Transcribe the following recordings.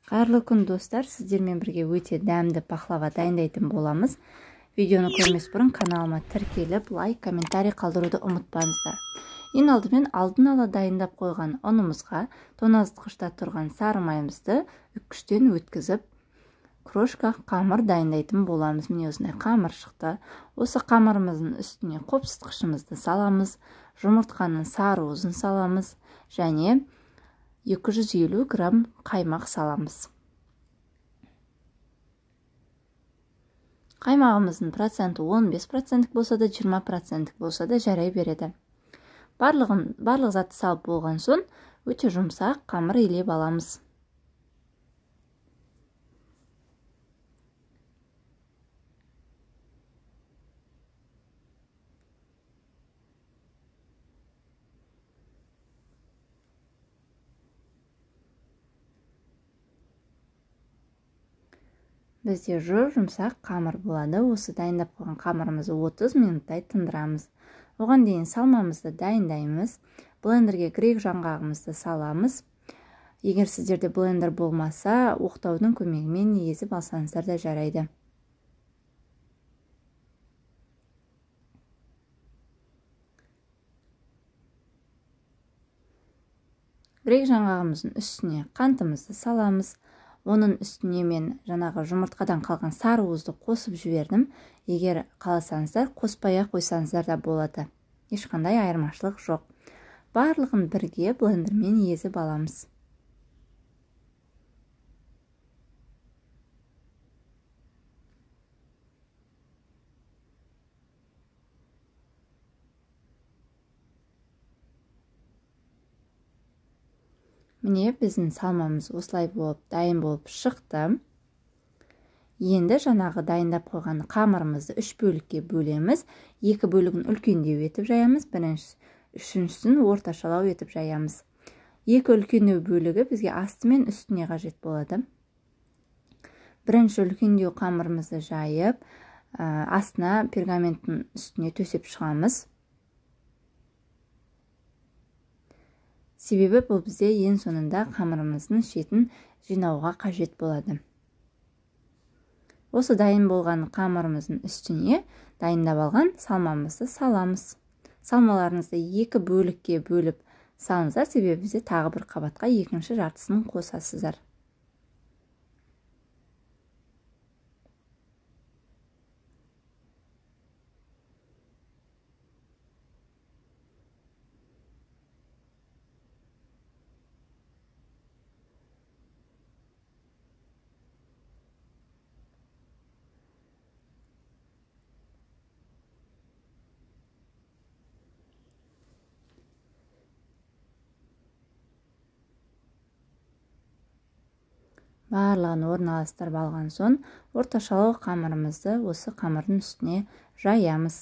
Қайырлы күн достар, сіздермен бірге өте дәмді пахлава дайындайтын боламыз. Видеоны көрмес бұрын каналыма тіркеліп, лайк, комментарий қалдыруды ұмытпаңыздар. Ең алдымен алдын ала дайындап қойған ұнымызға тоңазытқышта тұрған сары майымызды үккіштен өткізіп, крошка қамыр дайындайтын боламыз. Міне осындай қамыр шықты. Осы қамырымыздың үстіне қопсытқышымызды саламыз, жұмыртқаның сарыуызын саламыз және 250 грамм қаймақ саламыз. Қаймағымыздың проценті 15% болса да 20% болса да жарай береді. Барлық затты салып болған соң өте жұмсақ қамыр илеп аламыз. Бізде жұмсақ қамыр болады. Осы дайындап қойған қамырымызды 30 минуттай тындырамыз. Оған дейін салмамызды дайындаймыз. Блендерге грек жаңғағымызды саламыз. Егер сіздерде блендер болмаса, оқтаудың көмегімен езіп алсаңыздар да жарайды. Грек жаңғағымыздың үстіне қантымызды саламыз. Оның үстіне мен жаңағы жұмыртқадан қалған сарыуызды қосып жібердім. Егер қаласаңыздар, қоспай қойсаңыздар да болады. Ешқандай айырмашылық жоқ. Барлығын бірге блендермен езіп аламыз. Міне біздің салмамыз осылай болып, дайын болып шықты. Енді жаңағы дайындап қойған қамырымызды 3 бөлікке бөлеміз. 2 бөлігін үлкендеу етіп жаямыз, үшіншісін орташалау етіп жаямыз. 2 үлкендеу бөлігі бізге асты мен үстіне қажет болады. Бірінші үлкендеу қамырымызды жайып, астына пергаменттің үстіне төсеп шығамыз. Себебі бұл бізде ең соңында қамырымыздың шетін жинауға қажет болады. Осы дайын болған қамырымыздың үстіне дайындап алған салмамызды саламыз. Салмаларыңызды 2 бөлікке бөліп салыңыздар, себебі бізде тағы бір қабатқа екінші жартысын қосасыздар. Барлығын орналастырып алған соң, орташалау қамырымызды осы қамырдың үстіне жаямыз.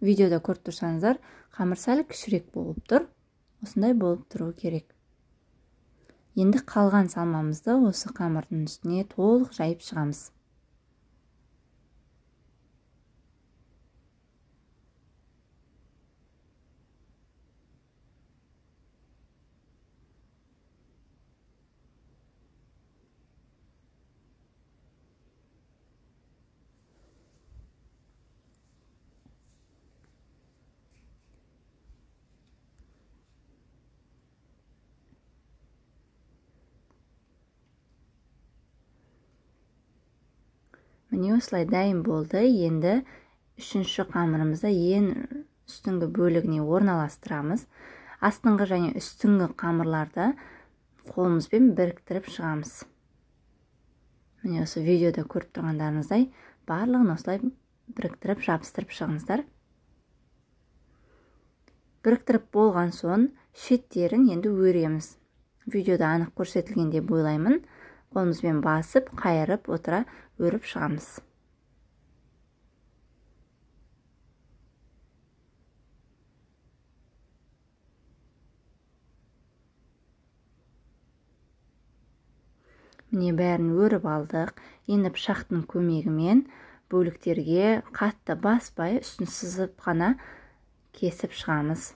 Видеода көріп тұрсаңыздар, қамыр сәл кішірек болып тұр. Осындай болып тұру керек. Енді қалған салмамызды осы қамырдың үстіне толық жайып шығамыз. Міне осылай дайын болды. Енді үшінші қамырымызды ең үстіңгі бөлігіне орналастырамыз. Астыңғы және үстіңгі қамырларды қолымызбен біріктіріп шығамыз. Міне осы видеода көріп тұрғандарыңыздай барлығын осылай біріктіріп жабыстырып шығыңыздар. Біріктіріп болған соң шеттерін енді өреміз. Видеода анық көрсетілген деп ойлаймын. Қолымызбен басып, қайырып отыра өріп шығамыз. Міне бәрін өріп алдық. Енді пышақтың көмегімен бөліктерге қатты баспай, үстін сызып қана кесіп шығамыз.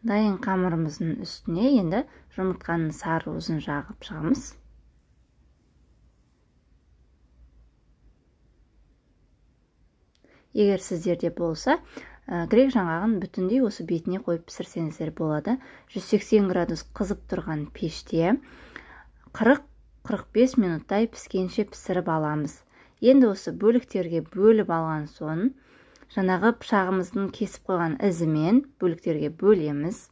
Дайын қамырымыздың үстіне енді жұмыртқаның сары уызын жағып шығамыз. Егер сіздерде болса, грек жаңғағын бүтіндей осы бетіне қойып пісірсеңіздер болады. 180 градус қызып тұрған пеште 40-45 минуттай піскенше пісіріп аламыз. Енді осы бөліктерге бөліп алған соң, жаңағы пышағымыздың кесіп қойған ізімен бөліктерге бөлеміз.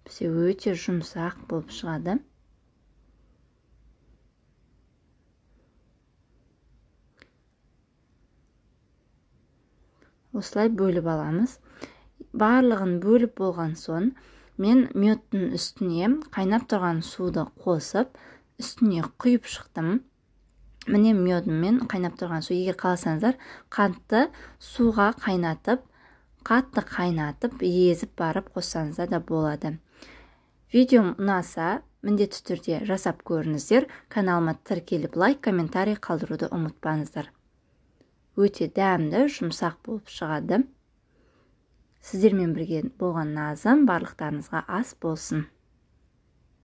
Бізде өте жұмсақ болып шығады. Осылай бөліп аламыз. Барлығын бөліп болған соң, мен мёттың үстіне қайнап тұрған суды қосып, үстіне құйып шықтым. Міне мёдымен қайнап тұрған су. Егер қаласаңыздар, қатты суға қайнатып, езіп барып қоссаңыздар да болады. Видеом ұнаса, міндетті түрде жасап көріңіздер. Каналыма тіркеліп, лайк, комментарий қалдыруды ұмытпаңыздар. Өте дәмді, жұмсақ болып шығады. Сіздермен бірге болған Назым, барлықтарыңызға ас болсын.